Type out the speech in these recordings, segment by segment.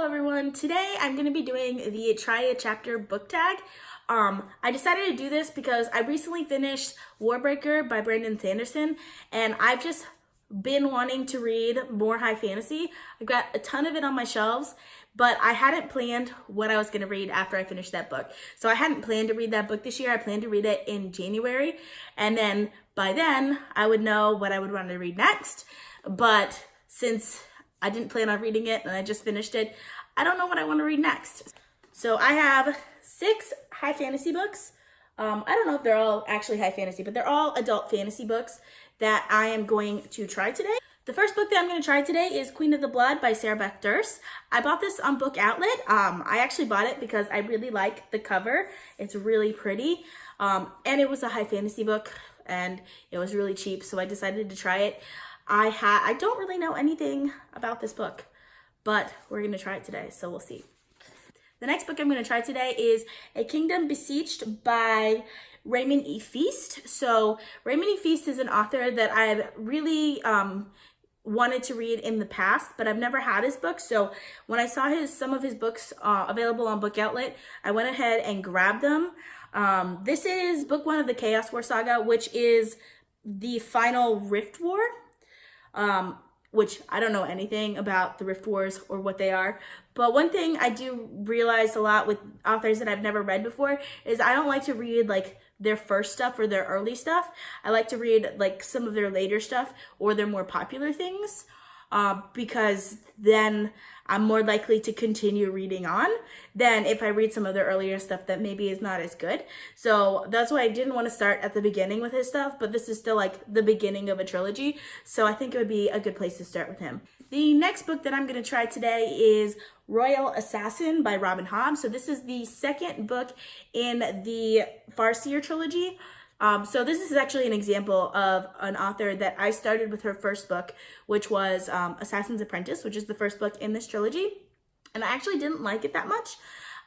everyone. Today I'm going to be doing the Try a Chapter book tag. I decided to do this because I recently finished Warbreaker by Brandon Sanderson, and I've just been wanting to read more high fantasy. I've got a ton of it on my shelves, but I hadn't planned what I was going to read after I finished that book. So I hadn't planned to read that book this year. I planned to read it in January, and then by then I would know what I would want to read next. But since I didn't plan on reading it and I just finished it, I don't know what I want to read next. So I have 6 high fantasy books. I don't know if they're all actually high fantasy, but they're all adult fantasy books that I am going to try today. The first book that I'm going to try today is Queen of the Blood by Beth Durst. I bought this on Book Outlet. I actually bought it because I really like the cover. It's really pretty. And it was a high fantasy book and it was really cheap, so I decided to try it. I don't really know anything about this book, but we're going to try it today, so we'll see. The next book I'm going to try today is A Kingdom Besieged by Raymond E. Feist. So Raymond E. Feist is an author that I've really wanted to read in the past, but I've never had his books. So when I saw some of his books available on Book Outlet, I went ahead and grabbed them. This is book 1 of the Chaos War saga, which is the final Rift War. Which I don't know anything about the Rift Wars or what they are. But one thing I do realize a lot with authors that I've never read before is I don't like to read like their first stuff or their early stuff. I like to read like some of their later stuff or their more popular things, because then I'm more likely to continue reading on than if I read some of the earlier stuff that maybe is not as good. So that's why I didn't want to start at the beginning with his stuff, but this is still like the beginning of a trilogy. So I think it would be a good place to start with him. The next book that I'm going to try today is Royal Assassin by Hobb. So this is the second book in the Farseer trilogy. So this is actually an example of an author that I started with her first book, which was Assassin's Apprentice, which is the first book in this trilogy. And I actually didn't like it that much.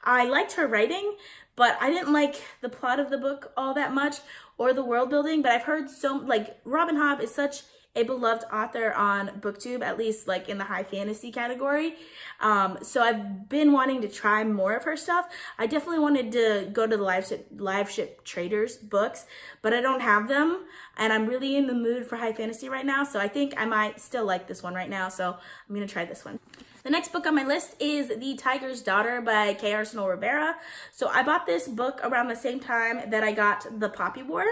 I liked her writing, but I didn't like the plot of the book all that much or the world building. But I've heard Hobb is such a beloved author on BookTube, at least like in the high fantasy category. So I've been wanting to try more of her stuff. I definitely wanted to go to the Live Ship Traders books, but I don't have them. And I'm really in the mood for high fantasy right now. So I think I might still like this one right now. So I'm going to try this one. The next book on my list is The Tiger's Daughter by Arsenault Rivera. So I bought this book around the same time that I got The Poppy War,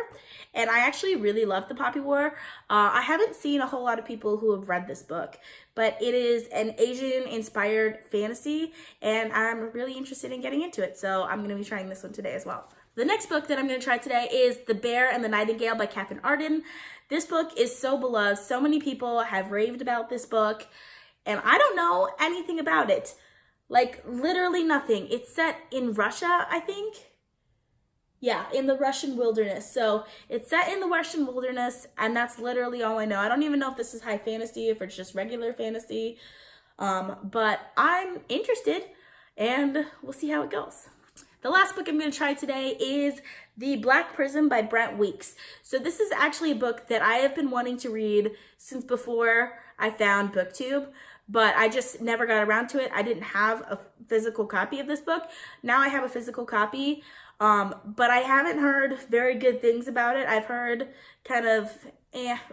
and I actually really love The Poppy War. I haven't seen a whole lot of people who have read this book, but it is an Asian-inspired fantasy, and I'm really interested in getting into it, so I'm going to be trying this one today as well. The next book that I'm going to try today is The Bear and the Nightingale by Katherine Arden. This book is so beloved. So many people have raved about this book, and I don't know anything about it. Like, literally nothing. It's set in Russia, I think. Yeah, in the Russian wilderness. So it's set in the Russian wilderness, and that's literally all I know. I don't even know if this is high fantasy, if it's just regular fantasy. But I'm interested, and we'll see how it goes. The last book I'm going to try today is The Black Prism by Brent. So this is actually a book that I have been wanting to read since before I found BookTube, but I just never got around to it. I didn't have a physical copy of this book. Now I have a physical copy, but I haven't heard very good things about it. I've heard kind of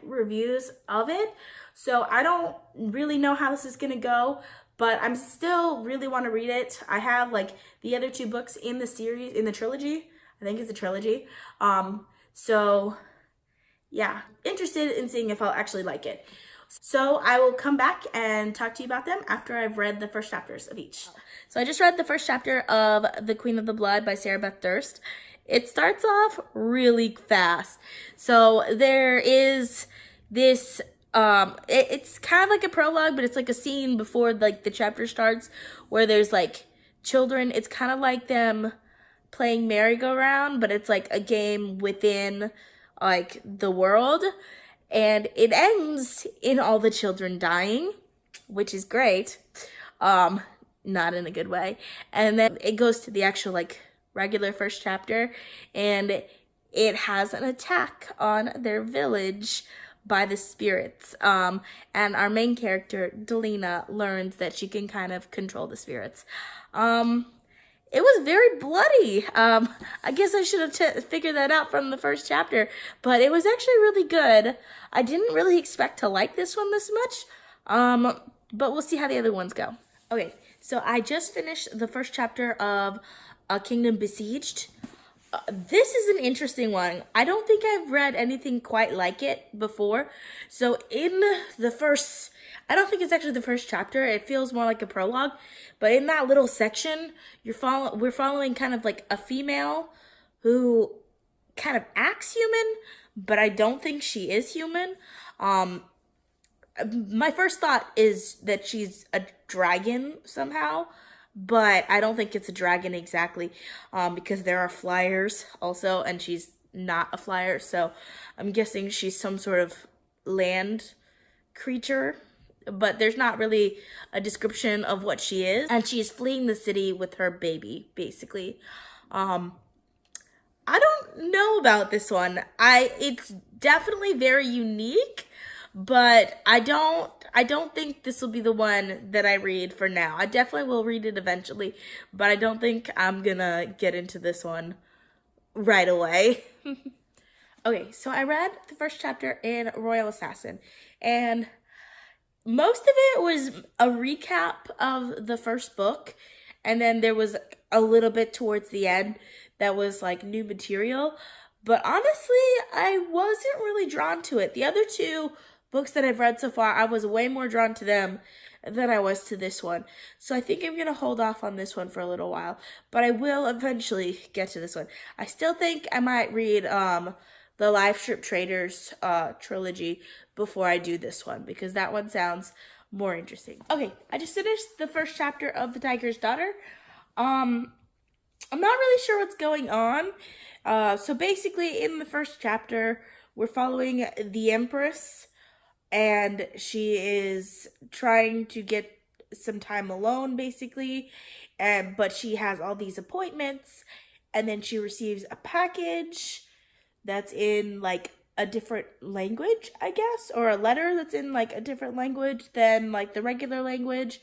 reviews of it, so I don't really know how this is going to go. But I'm still really want to read it. I have like the other 2 books in the series, in the trilogy. I think it's a trilogy. So yeah, interested in seeing if I'll actually like it. So I will come back and talk to you about them after I've read the first chapters of each. So I just read the first chapter of The Queen of the Blood by Beth Durst. It starts off really fast. So there is this it's kind of like a prologue, but it's like a scene before like the chapter starts where there's like children. It's kind of like them playing merry-go-round, but it's like a game within like the world, and it ends in all the children dying, which is great, not in a good way. And then it goes to the actual like regular first chapter, and it has an attack on their village by the spirits. And our main character, Delina, learns that she can kind of control the spirits. It was very bloody. I guess I should have figured that out from the first chapter, but it was actually really good. I didn't really expect to like this one this much, but we'll see how the other ones go. Okay, so I just finished the first chapter of A Kingdom Besieged. This is an interesting one. I don't think I've read anything quite like it before. So in the first, I don't think it's actually the first chapter. It feels more like a prologue. But in that little section, we're following kind of like a female who kind of acts human, but I don't think she is human. My first thought is that she's a dragon somehow, but I don't think it's a dragon exactly, because there are flyers also, and she's not a flyer, so I'm guessing she's some sort of land creature, but there's not really a description of what she is, and she's fleeing the city with her baby, basically. I don't know about this one. It's definitely very unique, but I don't think this will be the one that I read for now. I definitely will read it eventually, but I don't think I'm gonna get into this one right away. Okay, so I read the first chapter in Royal Assassin, and most of it was a recap of the first book, and then there was a little bit towards the end that was like new material, but honestly, I wasn't really drawn to it. The other two books that I've read so far, I was way more drawn to them than I was to this one. So I think I'm going to hold off on this one for a little while, but I will eventually get to this one. I still think I might read the Live Strip Traders trilogy before I do this one, because that one sounds more interesting. Okay, I just finished the first chapter of The Tiger's Daughter. I'm not really sure what's going on. So basically in the first chapter, we're following the Empress, and she is trying to get some time alone, basically, but she has all these appointments, and then she receives a package that's in like a different language, I guess, or a letter that's in like a different language than like the regular language,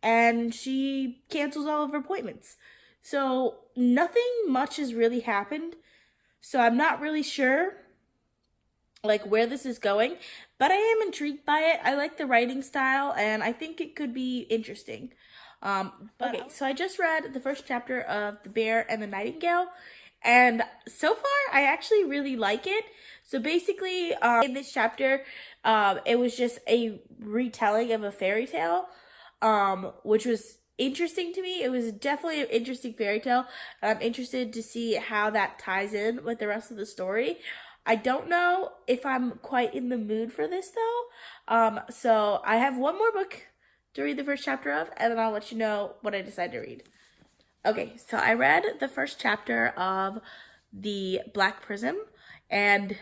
and she cancels all of her appointments. So nothing much has really happened, so I'm not really sure like where this is going, but I am intrigued by it. I like the writing style, and I think it could be interesting. Okay, so I just read the first chapter of The Bear and the Nightingale, and so far I actually really like it. So basically, in this chapter, it was just a retelling of a fairy tale, which was interesting to me. It was definitely an interesting fairy tale. I'm interested to see how that ties in with the rest of the story. I don't know if I'm quite in the mood for this though. So I have one more book to read the first chapter of, and then I'll let you know what I decide to read. Okay, so I read the first chapter of The Black Prism, and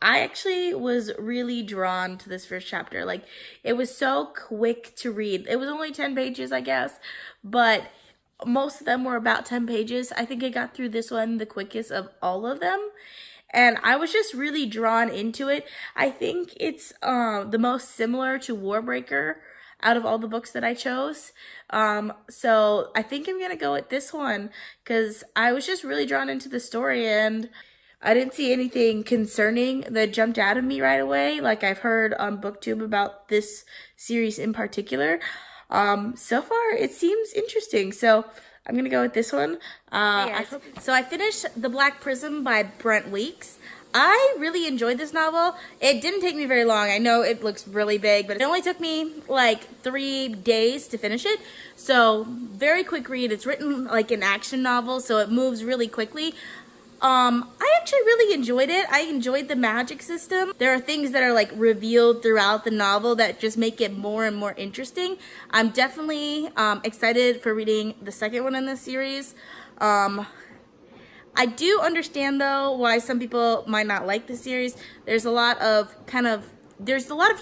I actually was really drawn to this first chapter. Like, it was so quick to read. It was only 10 pages, I guess, but most of them were about 10 pages. I think I got through this one the quickest of all of them, and I was just really drawn into it. I think it's the most similar to Warbreaker out of all the books that I chose. So I think I'm gonna go with this one because I was just really drawn into the story, and I didn't see anything concerning that jumped out of me right away, like I've heard on BookTube about this series in particular. So far it seems interesting, so I'm gonna go with this one. So I finished The Black Prism by Brent Weeks. I really enjoyed this novel. It didn't take me very long. I know it looks really big, but it only took me like 3 days to finish it. So very quick read. It's written like an action novel, so it moves really quickly. I actually really enjoyed it. I enjoyed the magic system. There are things that are like revealed throughout the novel that just make it more and more interesting. I'm definitely excited for reading the second one in this series. I do understand though why some people might not like the series. There's a lot of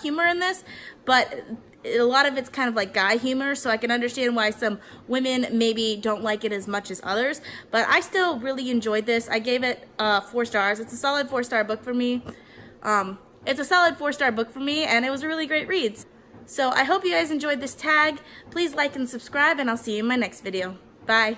humor in this, but a lot of it's kind of like guy humor, so I can understand why some women maybe don't like it as much as others, but I still really enjoyed this. I gave it 4 stars. It's a solid 4-star book for me. It's a solid 4-star book for me, and it was a really great read. So I hope you guys enjoyed this tag. Please like and subscribe, and I'll see you in my next video. Bye.